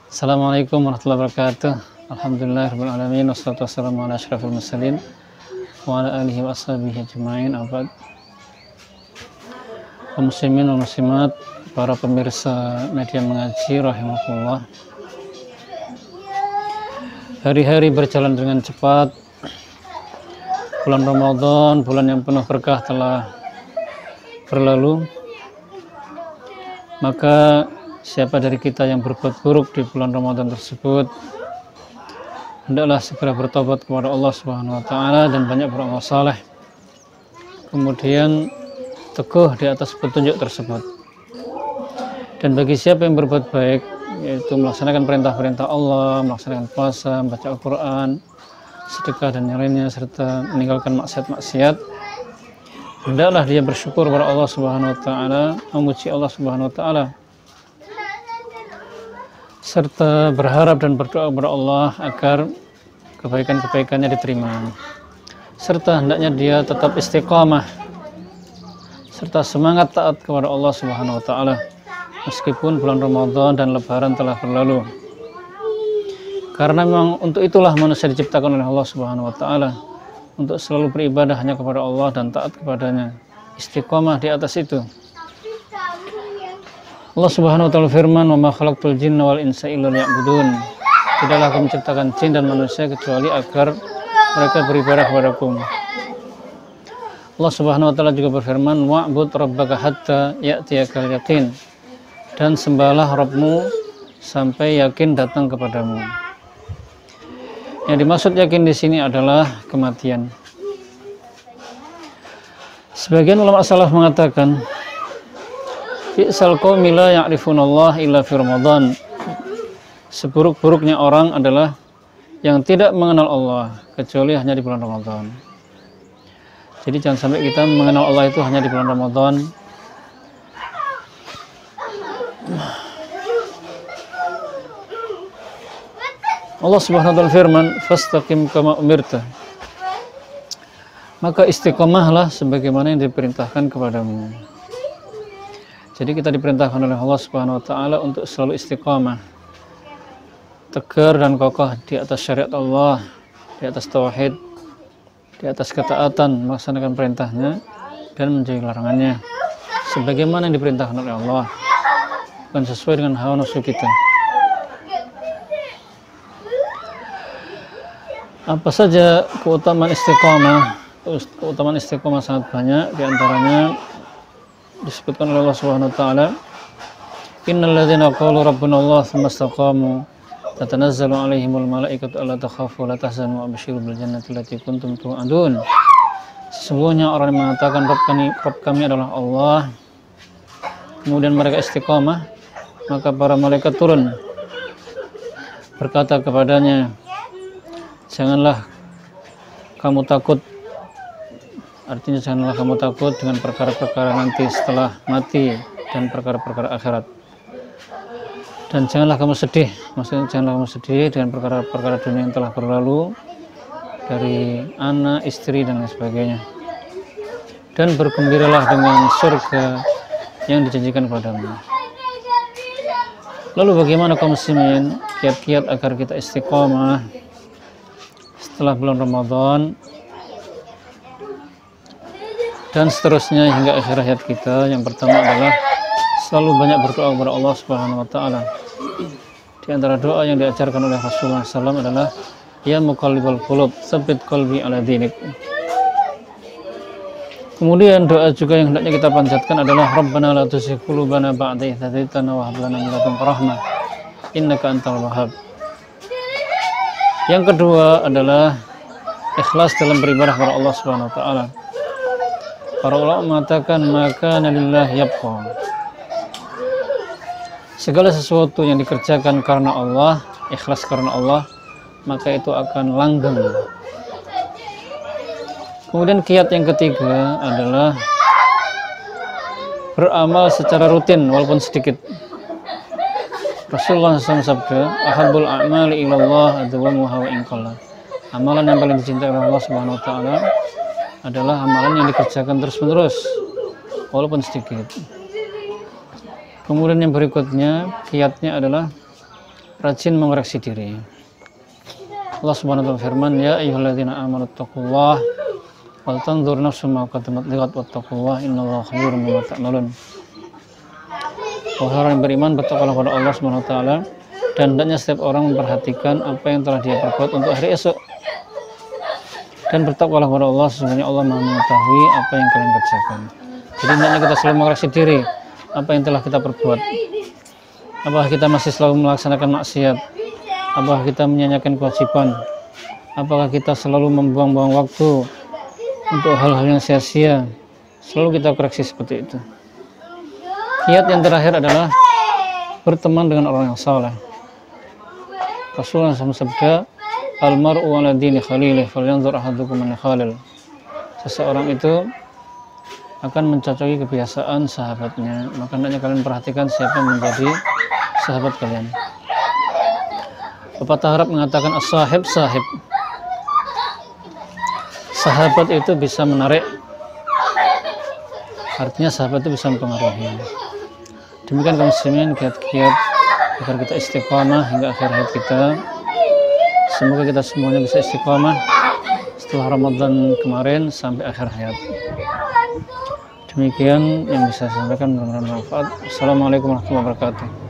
Assalamualaikum warahmatullahi wabarakatuh. Alhamdulillahirabbil alamin wassalatu wassalamu ala asyrafil mursalin wa ala alihi wa ashabihi ajmain. Abad. Kaum muslimin wal muslimat, para pemirsa media mengaji rahimakumullah. Hari-hari berjalan dengan cepat. Bulan Ramadan, bulan yang penuh berkah telah berlalu. Maka siapa dari kita yang berbuat buruk di bulan Ramadan tersebut, hendaklah segera bertobat kepada Allah Subhanahu wa taala dan banyak beramal saleh. Kemudian teguh di atas petunjuk tersebut. Dan bagi siapa yang berbuat baik, yaitu melaksanakan perintah-perintah Allah, melaksanakan puasa, membaca Al-Qur'an, sedekah dan yang lainnya, serta meninggalkan maksiat-maksiat, hendaklah dia bersyukur kepada Allah Subhanahu wa taala, memuji Allah Subhanahu wa taala, serta berharap dan berdoa kepada Allah agar kebaikan-kebaikannya diterima. Serta hendaknya dia tetap istiqamah serta semangat taat kepada Allah Subhanahu wa taala meskipun bulan Ramadan dan Lebaran telah berlalu. Karena memang untuk itulah manusia diciptakan oleh Allah Subhanahu wa taala, untuk selalu beribadah hanya kepada Allah dan taat kepadanya, istiqamah di atas itu. Allah Subhanahu wa taala firman, "Wa ma khalaqtul jinna wal insa illa liya'budun." Tidaklah Aku menciptakan jin dan manusia kecuali agar mereka beribadah kepadaku. Allah Subhanahu wa taala juga berfirman, "Wa'bud rabbaka hatta ya'tiyakal yaqin." Dan sembahlah Rabbmu sampai yakin datang kepadamu. Yang dimaksud yakin di sini adalah kematian. Sebagian ulama salaf mengatakan, "Bi'sal qaumi la ya'rifunallah illa fi Ramadan." Seburuk-buruknya orang adalah yang tidak mengenal Allah kecuali hanya di bulan Ramadan. Jadi jangan sampai kita mengenal Allah itu hanya di bulan Ramadan. Allah Subhanahu wa taala firman, "Fastaqim kama umirta." Maka istiqomahlah sebagaimana yang diperintahkan kepadamu. Jadi kita diperintahkan oleh Allah Subhanahu wa taala untuk selalu istiqamah, tegar dan kokoh di atas syariat Allah, di atas tauhid, di atas ketaatan, melaksanakan perintahnya dan menjauhi larangannya sebagaimana yang diperintahkan oleh Allah, bukan sesuai dengan hawa nafsu kita. Apa saja keutamaan istiqamah? Keutamaan istiqamah sangat banyak, di antaranya disebutkan oleh Allah Subhanahu wa taala, "Innal ladzina qalu rabbuna Allah tsumma istaqamu tatanazzalu 'alaihimul malaikatu alla takhafu wa la tahzanu wa abshiru bil jannati allati kuntum tu'adun." Sesungguhnya orang yang mengatakan Rabb kami adalah Allah, kemudian mereka istiqamah, maka para malaikat turun berkata kepadanya, "Janganlah kamu takut." Artinya janganlah kamu takut dengan perkara-perkara nanti setelah mati dan perkara-perkara akhirat. Dan janganlah kamu sedih, maksudnya janganlah kamu sedih dengan perkara-perkara dunia yang telah berlalu dari anak, istri dan lain sebagainya. Dan bergembiralah dengan surga yang dijanjikan kepadamu. Lalu bagaimana kaum muslimin kiat-kiat agar kita istiqomah setelah bulan Ramadan dan seterusnya hingga akhir hayat kita? Yang pertama adalah selalu banyak berdoa kepada Allah Subhanahu wa taala. Di antara doa yang diajarkan oleh Rasulullah SAW adalah, "Ya muqallibal qulub, tsabbit qalbi ala dinik." Kemudian doa juga yang hendaknya kita panjatkan adalah, "Rabbana la tuzigh qulubana ba'da idh hadaitana wa hab lana min ladunka rahmah innaka antal wahhab." Yang kedua adalah ikhlas dalam beribadah kepada Allah Subhanahu wa taala. Para ulama mengatakan, "Maka lillahi yabqa." Segala sesuatu yang dikerjakan karena Allah, ikhlas karena Allah, maka itu akan langgeng. Kemudian kiat yang ketiga adalah beramal secara rutin walaupun sedikit. Rasulullah SAW sabda, "Ahabbul a'mali ilallah adwamuha wa in qalla." Amalan yang paling dicintai oleh Allah Subhanahu wa taala adalah amalan yang dikerjakan terus-menerus walaupun sedikit. Kemudian yang berikutnya kiatnya adalah rajin mengoreksi diri. Allah Subhanahu wa taala firman, ya ayyuhalladzina amanu taqullaha wal tanzur nafsum ma qaddamat lighad wattaqullaha innallaha khabirum bima ta'malun. Wahai orang yang beriman, bertakwalah kepada Allah Subhanahu wa taala, dan hendaknya setiap orang memperhatikan apa yang telah dia perbuat untuk hari esok. Dan bertakwalah kepada Allah, sesungguhnya Allah Maha mengetahui apa yang kalian kerjakan. Jadi hendaknya kita selalu mengoreksi diri apa yang telah kita perbuat. Apakah kita masih selalu melaksanakan maksiat? Apakah kita menyanyiakan kewajiban? Apakah kita selalu membuang-buang waktu untuk hal-hal yang sia-sia? Selalu kita koreksi seperti itu. Kiat yang terakhir adalah berteman dengan orang yang saleh. Rasulullah SAW sabda, almar'u ala dini khalilih falyanzur ahadukum man khalil. Seseorang itu akan mencocoki kebiasaan sahabatnya, maka hendaknya kalian perhatikan siapa yang menjadi sahabat kalian. Pepatah Arab mengatakan as-sahib sahib. Sahabat itu bisa menarik, artinya sahabat itu bisa mempengaruhi. Demikian kaum muslimin, kiat-kiat agar kita istiqamah hingga akhir hayat kita. Semoga kita semuanya bisa istiqamah setelah Ramadan kemarin sampai akhir hayat. Demikian yang bisa saya sampaikan, mudah-mudahan bermanfaat. Assalamualaikum warahmatullahi wabarakatuh.